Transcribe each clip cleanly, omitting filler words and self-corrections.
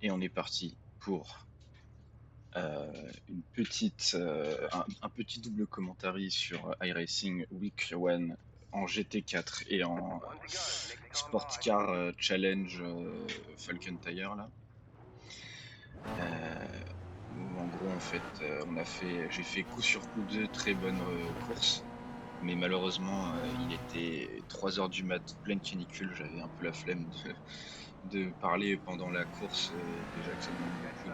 Et on est parti pour un petit double commentary sur iRacing Week 1 en GT4 et en Sport Car Challenge Falcon Tire là. Où en gros en fait j'ai fait coup sur coup de très bonnes courses, mais malheureusement il était 3 heures du mat, pleine canicule, j'avais un peu la flemme de parler pendant la course, déjà que ça demande beaucoup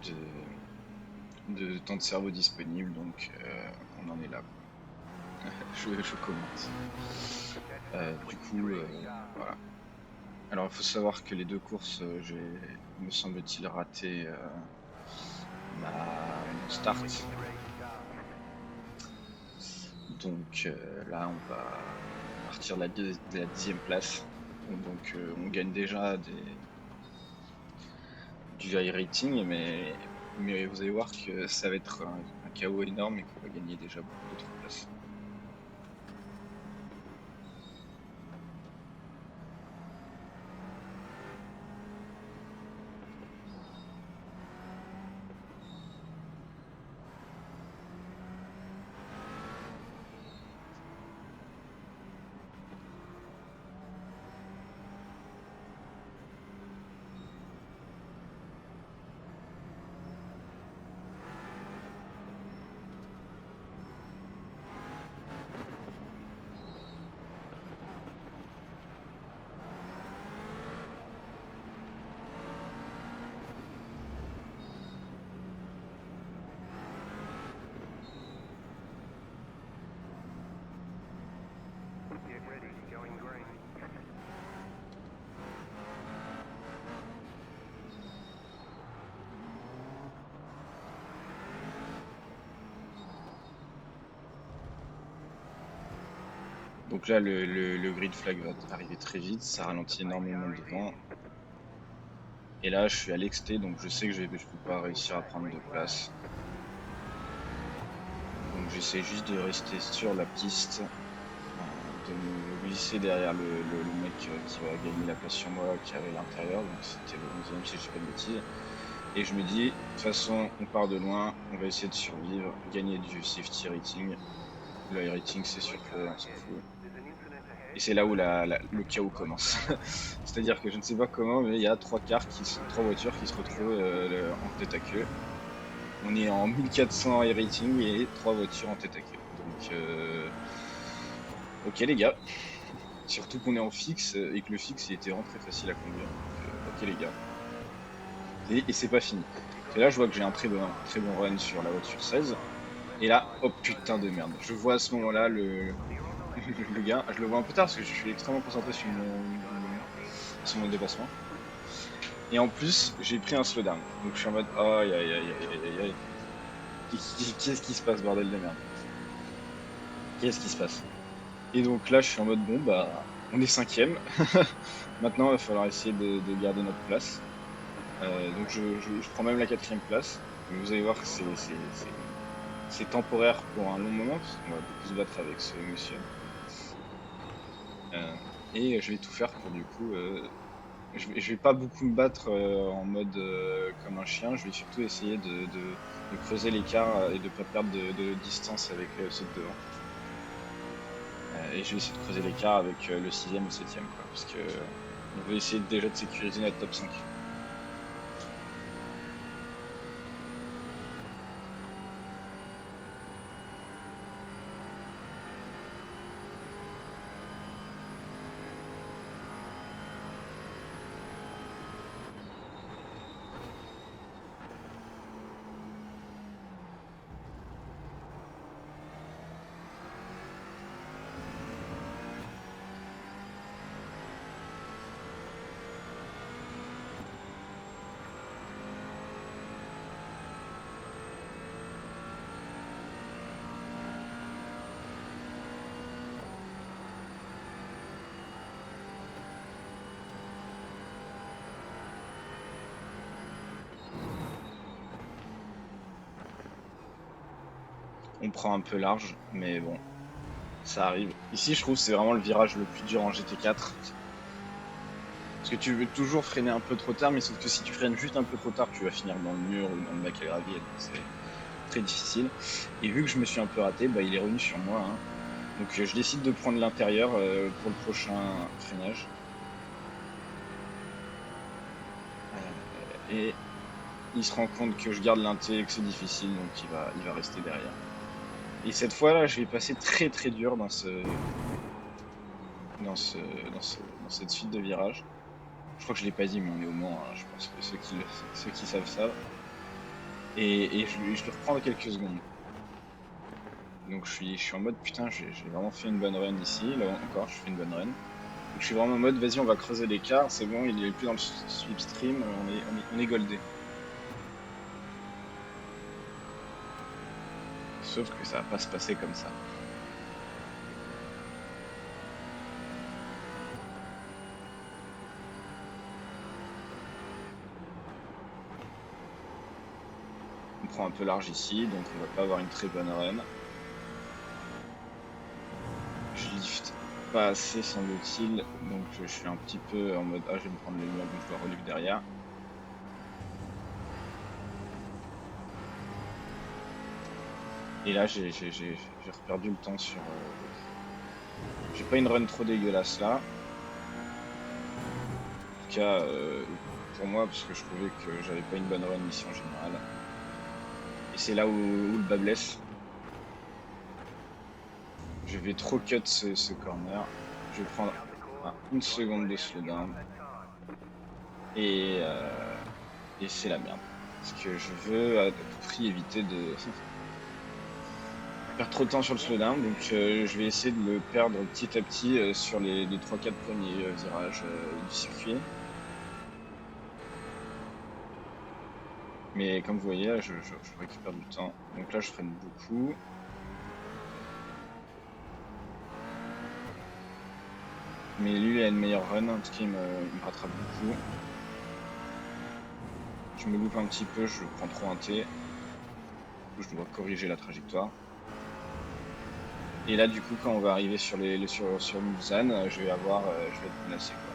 de, de temps de cerveau disponible, donc on en est là quoi. Je commente. Voilà. Alors il faut savoir que les deux courses, j'ai, me semble-t-il, raté mon start. Donc là, on va partir de la 10e place. Donc on gagne déjà du high rating, mais vous allez voir que ça va être un chaos énorme et qu'on va gagner déjà beaucoup d'autres places. Donc là, le green flag va arriver très vite, ça ralentit énormément devant. Et là, je suis à l'exté, donc je sais que je peux pas réussir à prendre de place. Donc j'essaie juste de rester sur la piste, de me glisser derrière le mec qui va gagner la place sur moi, qui avait l'intérieur, donc c'était le 11e si je dis pas de bêtises. Et je me dis, de toute façon, on part de loin, on va essayer de survivre, gagner du safety rating. Le high rating, c'est sûr qu'on s'en fout. Et c'est là où le chaos commence. C'est-à-dire que je ne sais pas comment, mais il y a trois voitures qui se retrouvent en tête à queue. On est en 1400 high rating et trois voitures en tête à queue. Donc, ok les gars. Surtout qu'on est en fixe et que le fixe il était vraiment très facile à conduire. Donc, ok les gars. Et c'est pas fini. Et là, je vois que j'ai un très bon run sur la voiture 16. Et là, oh putain de merde. Je vois à ce moment-là le gars. Je le vois un peu tard parce que je suis extrêmement concentré sur mon dépassement. Et en plus, j'ai pris un slowdown. Donc je suis en mode aïe aïe aïe aïe aïe aïe. Qu'est-ce qui se passe, bordel de merde? Qu'est-ce qui se passe? Et donc là, je suis en mode bon, bah, on est 5e. Maintenant, il va falloir essayer de garder notre place. Donc je prends même la 4e place. Mais vous allez voir que c'est temporaire pour un long moment, parce qu'on va beaucoup se battre avec ce monsieur. Et je vais tout faire pour du coup. Je vais pas beaucoup me battre en mode comme un chien. Je vais surtout essayer de creuser l'écart et de pas perdre de distance avec ceux de devant. Et je vais essayer de creuser l'écart avec le 6e ou 7e, quoi, parce que on veut essayer déjà de sécuriser notre top 5. On prend un peu large, mais bon, ça arrive. Ici, je trouve que c'est vraiment le virage le plus dur en GT4. Parce que tu veux toujours freiner un peu trop tard, mais sauf que si tu freines juste un peu trop tard, tu vas finir dans le mur ou dans le bac à gravier, donc c'est très difficile. Et vu que je me suis un peu raté, bah, il est revenu sur moi, hein. Donc je décide de prendre l'intérieur pour le prochain freinage. Et il se rend compte que je garde l'inté et que c'est difficile, donc il va rester derrière. Et cette fois-là, je vais passer très très dur dans cette suite de virages. Je crois que je l'ai pas dit, mais on est au Mans, hein. Je pense que ceux qui savent savent. Et je le reprends dans quelques secondes. Donc je suis en mode putain, j'ai vraiment fait une bonne run ici. Là encore, je fais une bonne run. Donc je suis vraiment en mode vas-y, on va creuser l'écart. C'est bon, il est plus dans le slipstream. On est goldé. Sauf que ça va pas se passer comme ça. On prend un peu large ici, donc on va pas avoir une très bonne run. Je lift pas assez semble-t-il, donc je suis un petit peu en mode ah je vais me prendre le mur, donc je dois relive derrière. Et là j'ai reperdu le temps sur l'autre. J'ai pas une run trop dégueulasse là. En tout cas pour moi, parce que je trouvais que j'avais pas une bonne run ici en général. Et c'est là où le bas blesse. Je vais trop cut ce corner. Je vais prendre une seconde de slowdown. Et c'est la merde. Parce que je veux à tout prix éviter de perdre trop de temps sur le slowdown. Donc je vais essayer de le perdre petit à petit sur les 3-4 premiers virages du circuit. Mais comme vous voyez, là, je récupère du temps. Donc là, je freine beaucoup. Mais lui a une meilleure run, en tout cas il me rattrape beaucoup. Je me loupe un petit peu, je prends trop un T. Du coup, je dois corriger la trajectoire. Et là, du coup, quand on va arriver sur Mulsanne, je vais être menacé, quoi.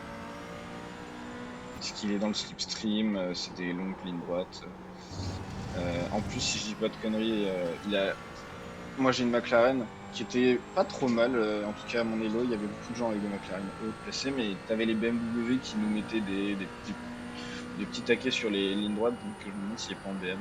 Parce qu'il est dans le slipstream, c'est des longues lignes droites. En plus, si je dis pas de conneries, moi j'ai une McLaren qui était pas trop mal, en tout cas à mon Elo, il y avait beaucoup de gens avec des McLaren haut placés, mais t'avais les BMW qui nous mettaient des petits taquets sur les lignes droites, donc je me demande s'il n'y a pas un BM.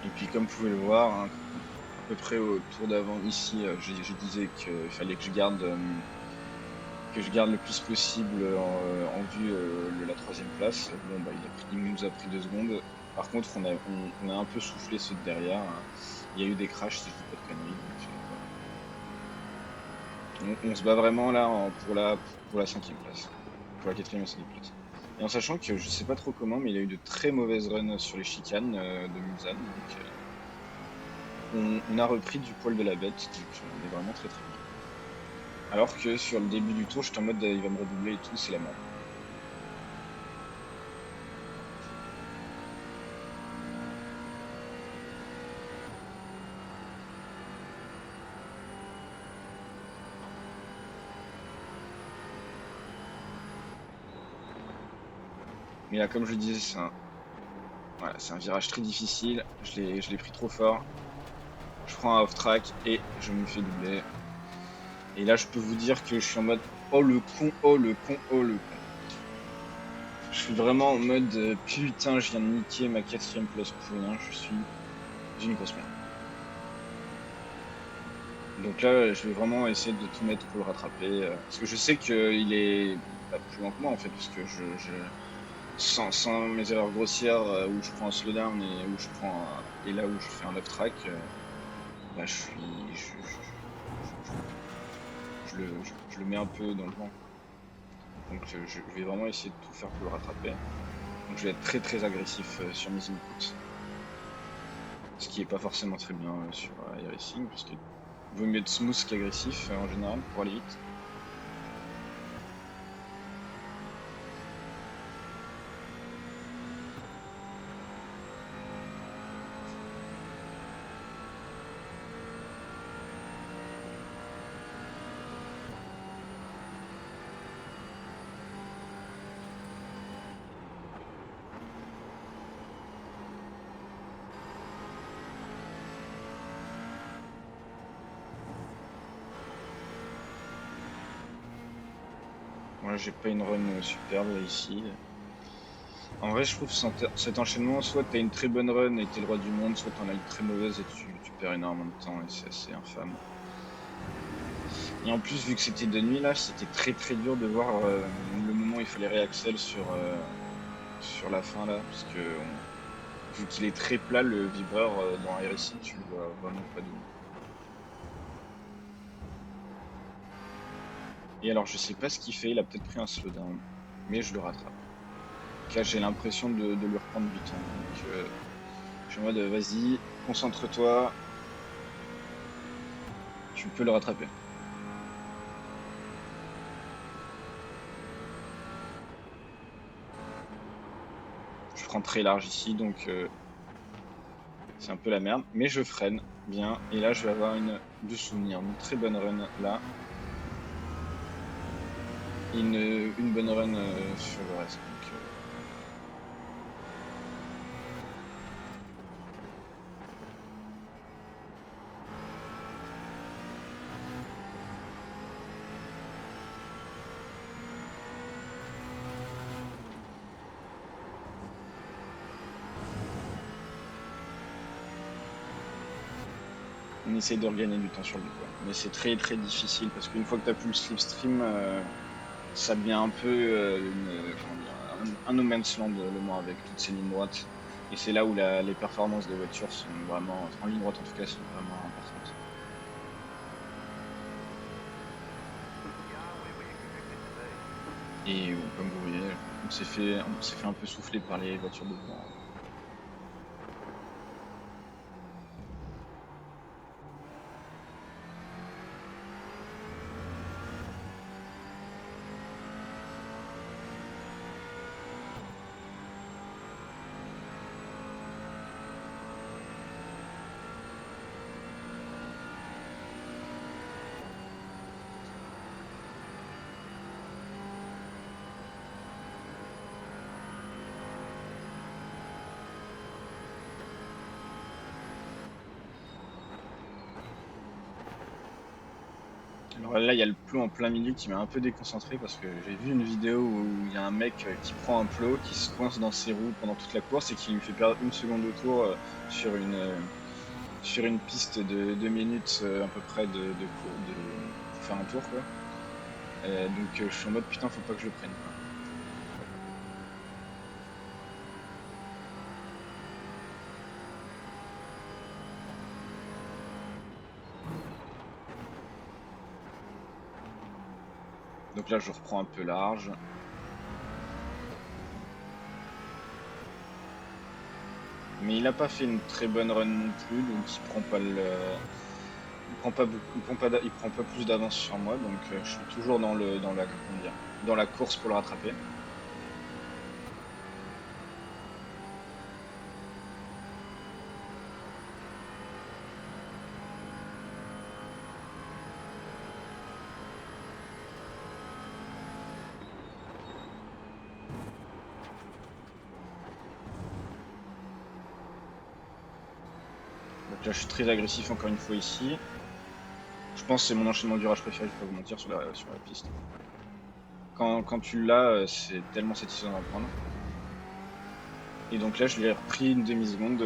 Et puis comme vous pouvez le voir, hein, à peu près au tour d'avant ici, je disais qu'il fallait que je garde le plus possible en vue la troisième place. Bon, bah, il nous a pris 2 secondes. Par contre, on a un peu soufflé ceux de derrière. Il y a eu des crashs, si je dis pas de conneries. Donc, on se bat vraiment là pour la cinquième place. Pour la quatrième et cinquième place. Et en sachant que je sais pas trop comment, mais il a eu de très mauvaises runs sur les chicanes de Mulsanne. Donc, on a repris du poil de la bête. Donc, on est vraiment très très bien. Alors que sur le début du tour, j'étais en mode il va me redoubler et tout, c'est la merde. Mais là, comme je disais, c'est un virage très difficile. Je l'ai pris trop fort. Je prends un off-track et je me fais doubler. Et là, je peux vous dire que je suis en mode oh le con, oh le con, oh le con. Je suis vraiment en mode putain, je viens de niquer ma quatrième place pour rien. Je suis une grosse merde. Donc là, je vais vraiment essayer de tout mettre pour le rattraper. Parce que je sais qu'il est plus loin que moi en fait. Parce que sans mes erreurs grossières où je prends un slowdown et et là où je fais un off-track, bah, je le mets un peu dans le vent. Donc je vais vraiment essayer de tout faire pour le rattraper. Donc je vais être très très agressif sur mes inputs. Ce qui est pas forcément très bien sur iRacing, parce qu'il vaut mieux être smooth qu'agressif en général pour aller vite. Moi, j'ai pas une run superbe là, ici. En vrai, je trouve cet enchaînement, soit t'as une très bonne run et t'es le roi du monde, soit t'en as une très mauvaise et tu perds énormément de temps et c'est assez infâme. Et en plus, vu que c'était de nuit là, c'était très dur de voir le moment où il fallait réaxel sur la fin là, parce que vu qu'il est très plat, le vibreur dans iRacing, tu le vois vraiment pas de loin. Et alors, je sais pas ce qu'il fait, il a peut-être pris un slowdown, mais je le rattrape. Donc là, j'ai l'impression de lui reprendre du temps. Donc, je suis en mode, vas-y, concentre-toi, tu peux le rattraper. Je prends très large ici, donc c'est un peu la merde. Mais je freine bien, et là, je vais avoir de souvenir, une très bonne run là, et une bonne run sur le reste. Donc, on essaye de regagner du temps sur lui, quoi. Mais c'est très difficile, parce qu'une fois que tu as plus le slipstream, ça devient un peu comment dire, un no man's land le Mans avec toutes ces lignes droites. Et c'est là où les performances des voitures sont vraiment, en ligne droite en tout cas, sont vraiment importantes. Et bon, comme vous voyez, on s'est fait un peu souffler par les voitures de devant. Alors là, il y a le plot en plein milieu qui m'a un peu déconcentré parce que j'ai vu une vidéo où il y a un mec qui prend un plot, qui se coince dans ses roues pendant toute la course et qui lui fait perdre une seconde de tour sur une piste de 2 minutes à peu près pour faire un tour, quoi. Donc je suis en mode putain, faut pas que je le prenne, quoi. Donc là, je reprends un peu large. Mais il a pas fait une très bonne run non plus, donc il prend pas plus d'avance sur moi, donc je suis toujours comment dire, dans la course pour le rattraper. Donc là, je suis très agressif encore une fois ici. Je pense que c'est mon enchaînement de virage préféré, je vais pas vous mentir, sur la piste. Quand tu l'as, c'est tellement satisfaisant d'en prendre. Et donc là, je lui ai repris une demi-seconde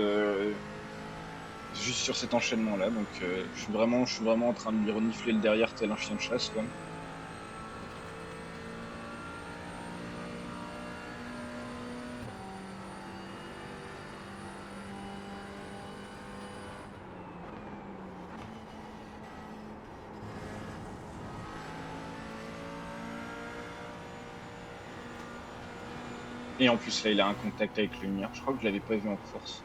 juste sur cet enchaînement-là. Donc je suis vraiment en train de lui renifler le derrière tel un chien de chasse, quoi. Et en plus, là, il a un contact avec le mur. Je crois que je l'avais pas vu en course.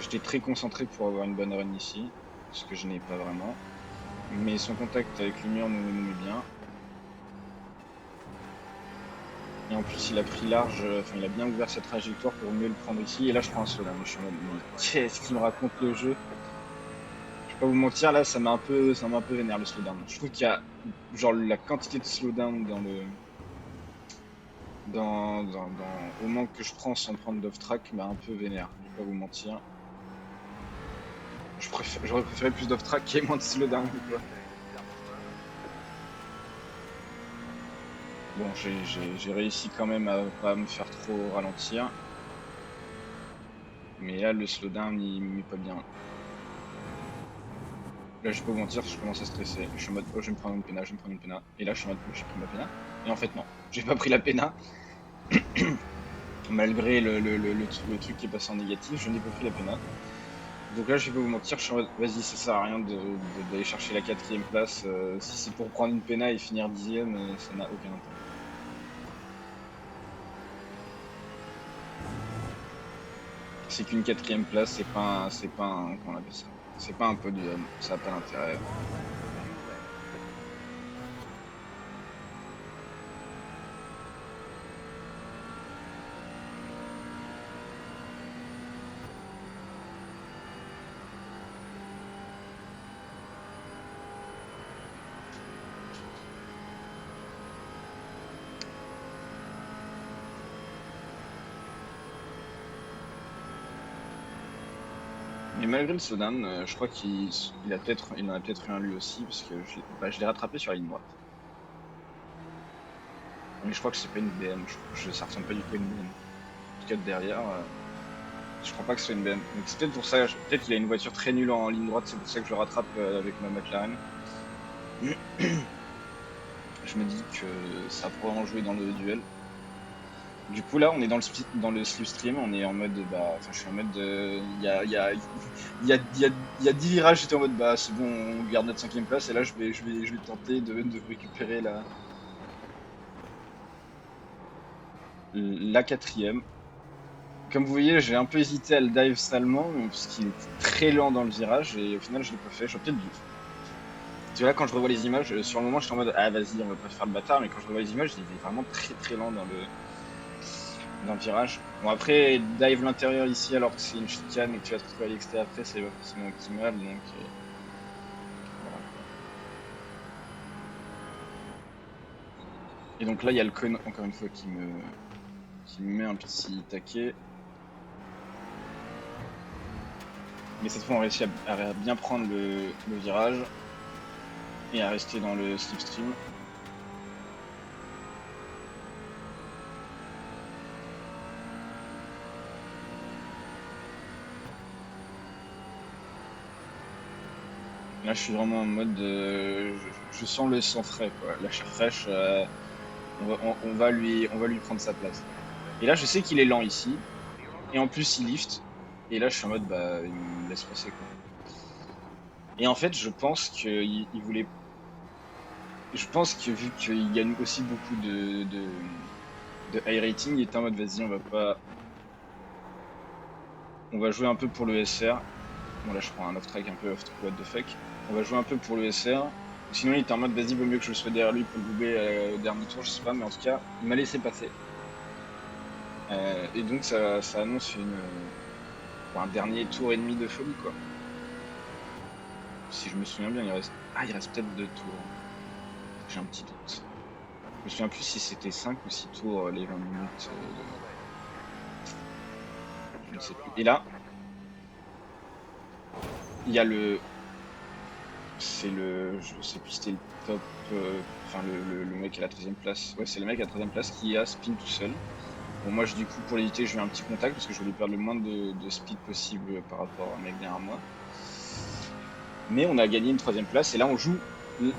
J'étais très concentré pour avoir une bonne run ici, ce que je n'ai pas vraiment. Mais son contact avec le mur nous met bien. Et en plus, il a pris large, enfin, il a bien ouvert sa trajectoire pour mieux le prendre ici. Et là, je prends un slowdown. Je suis en mode, mais qu'est-ce qu'il me raconte le jeu? Je vais pas vous mentir, là, ça m'a un peu vénère le slowdown. Je trouve qu'il y a, genre, la quantité de slowdown au manque que je prends sans prendre d'off-track m'a un peu vénère. Je vais pas vous mentir. J'aurais préféré plus d'off-track et moins de slowdown, quoi. Bon, j'ai réussi quand même à pas me faire trop ralentir. Mais là, le slowdown, il me met pas bien. Là, je peux vous mentir, je commence à stresser. Je suis en mode, oh, je vais me prendre une péna, je vais me prendre une péna. Et là, je suis en mode, oh, j'ai pris ma péna. Et en fait, non, j'ai pas pris la péna. Malgré le truc qui est passé en négatif, je n'ai pas pris la péna. Donc là, je vais pas vous mentir, je suis en mode, vas-y, ça sert à rien d'aller chercher la 4ème place. Si c'est pour prendre une péna et finir 10ème, ça n'a aucun intérêt. C'est qu'une 4ème place, c'est pas un, comment on appelle ça? C'est pas un podium, ça n'a pas d'intérêt. Mais malgré le slowdown, je crois qu'il en a peut-être eu un lui aussi, parce que je l'ai rattrapé sur la ligne droite. Mais je crois que c'est pas une BM, ça ressemble pas du tout à une BM. En tout cas de derrière, je crois pas que ce soit une BM. Donc c'est peut-être pour ça, peut-être qu'il a une voiture très nulle en ligne droite, c'est pour ça que je le rattrape avec ma McLaren. Je me dis que ça va probablement jouer dans le duel. Du coup là on est dans le slipstream, on est en mode enfin je suis en mode il y a 10 virages, j'étais en mode c'est bon, on garde notre 5ème place et là je vais tenter de récupérer la 4ème. Comme vous voyez, j'ai un peu hésité à le dive salement parce qu'il était très lent dans le virage et au final je l'ai pas fait, j'aurais peut-être dû. Tu vois, quand je revois les images, sur le moment j'étais en mode ah vas-y on va pas faire le bâtard, mais quand je revois les images il était vraiment très très lent dans le virage. Bon après, dive l'intérieur ici alors que c'est une chicane et que tu vas te retrouver à l'extérieur après, c'est pas forcément optimal, donc voilà. Et donc là il y a le con encore une fois qui me met un petit taquet. Mais cette fois on réussit à bien prendre le virage et à rester dans le slipstream. Là, je suis vraiment en mode. Je sens le sang frais, quoi. La chair fraîche, on va lui prendre sa place. Et là, je sais qu'il est lent ici. Et en plus, il lift. Et là, je suis en mode, il me laisse passer, quoi. Et en fait, je pense qu'il voulait. Je pense que vu qu'il gagne aussi beaucoup de high rating, il était en mode, vas-y, on va jouer un peu pour le SR. Bon, là, je prends un off-track un peu what the fuck. On va jouer un peu pour le SR. Sinon, il était en mode, vas-y, vaut mieux que je sois derrière lui pour le doubler au dernier tour, je sais pas, mais en tout cas, il m'a laissé passer. Et donc, ça annonce un dernier tour et demi de folie, quoi. Si je me souviens bien, il reste peut-être 2 tours. J'ai un petit doute. Je me souviens plus si c'était 5 ou 6 tours les 20 minutes. Je ne sais plus. Et là, il y a je sais plus si c'était le top, enfin le mec à la 13ème place. Ouais, c'est le mec à la 13ème place qui a spin tout seul. Bon, moi, du coup, pour l'éviter, je vais un petit contact parce que je voulais perdre le moins de speed possible par rapport à un mec derrière moi. Mais on a gagné une 3ème place et là, on joue.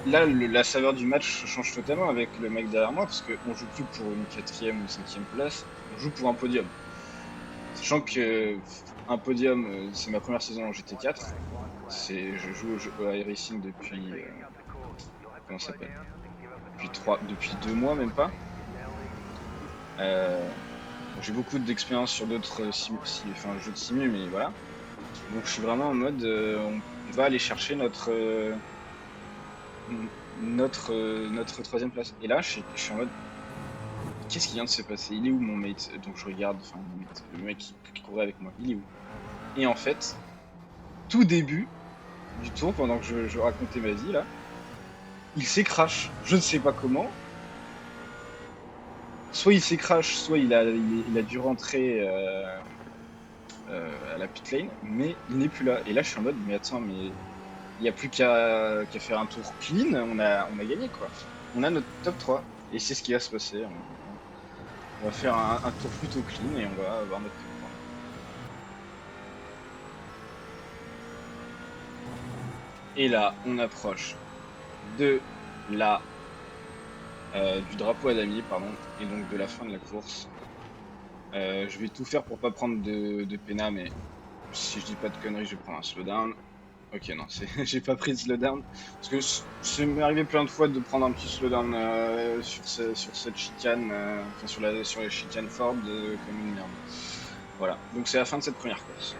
Là, la saveur du match change totalement avec le mec derrière moi parce qu'on joue plus pour une 4ème ou 5ème place, on joue pour un podium. Sachant que un podium, c'est ma première saison en GT4. Je joue à iRacing depuis. Comment ça s'appelle? Depuis 2 mois, même pas. J'ai beaucoup d'expérience sur d'autres jeux de simu, mais voilà. Donc je suis vraiment en mode, on va aller chercher notre troisième place. Et là, je suis en mode, qu'est-ce qui vient de se passer? Il est où mon mate? Donc je regarde, enfin mon mate, le mec qui courait avec moi, il est où? Et en fait, tout début du tour, pendant que je racontais ma vie là, il s'écrache. Je ne sais pas comment. Soit il s'écrache, soit il a dû rentrer à la pit lane, mais il n'est plus là. Et là, je suis en mode, mais attends, mais il n'y a plus qu'à faire un tour clean, on a gagné quoi. On a notre top 3. Et c'est ce qui va se passer. On va faire un tour plutôt clean et on va avoir notre top 3. Et là, on approche de la du drapeau à damier, pardon, et donc de la fin de la course. Je vais tout faire pour pas prendre de péna, mais si je dis pas de conneries, je vais prendre un slowdown. Ok, non, j'ai pas pris de slowdown. Parce que ça m'est arrivé plein de fois de prendre un petit slowdown sur cette chicane, enfin sur la chicane Ford comme une merde. Voilà, donc c'est la fin de cette première course.